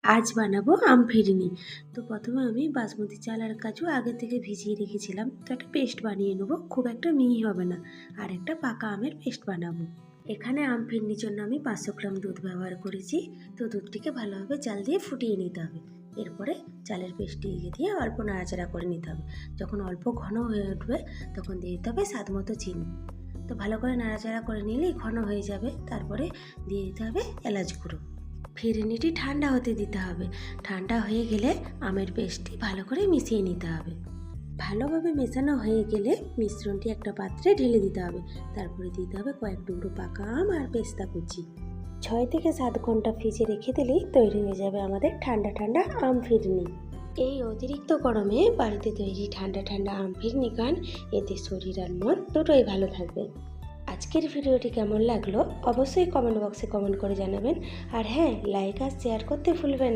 আজ বানাবো আম ফিরনি। তো প্রথমে আমি বাসমতি চাল আর কাজু আগে থেকে ভিজিয়ে রেখেছিলাম। তো একটা পেস্ট বানিয়ে নেবো, খুব একটা মিহি হবে না। আর একটা পাকা আমের পেস্ট বানাবো। এখানে আম ফিরনির জন্য আমি 500 গ্রাম দুধ ব্যবহার করেছি। তো দুধটিকে ভালোভাবে জাল দিয়ে ফুটিয়ে নিতে হবে। এরপরে চালের পেস্টটি দিয়ে অল্প নাড়াচাড়া করে নিতে হবে। যখন অল্প ঘন হয়ে উঠবে তখন দিয়ে দিতে হবে স্বাদ মতো চিনি। তো ভালো করে নাড়াচাড়া করে নিলেই ঘন হয়ে যাবে। তারপরে দিয়ে দিতে হবে এলাচ গুঁড়ো। ফিরনিটি ঠান্ডা হতে দিতে হবে। ঠান্ডা হয়ে গেলে আমের পেস্টটি ভালো করে মিশিয়ে নিতে হবে। ভালোভাবে মেশানো হয়ে গেলে মিশ্রণটি একটা পাত্রে ঢেলে দিতে হবে। তারপরে দিতে হবে কয়েক টুকরো পাকা আম আর পেস্তা কুচি। 6 থেকে 7 ঘন্টা ফ্রিজে রেখে দিলেই তৈরি হয়ে যাবে আমাদের ঠান্ডা ঠান্ডা আম ফিরনি। এই অতিরিক্ত গরমে বাড়িতে তৈরি ঠান্ডা ঠান্ডা আম ফিরনি খান, এতে শরীর আর মন দুটোই ভালো থাকবে। আজকের ভিডিওটি কেমন লাগলো অবশ্যই কমেন্ট বক্সে কমেন্ট করে জানাবেন। আর হ্যাঁ, লাইক আর শেয়ার করতে ভুলবেন না।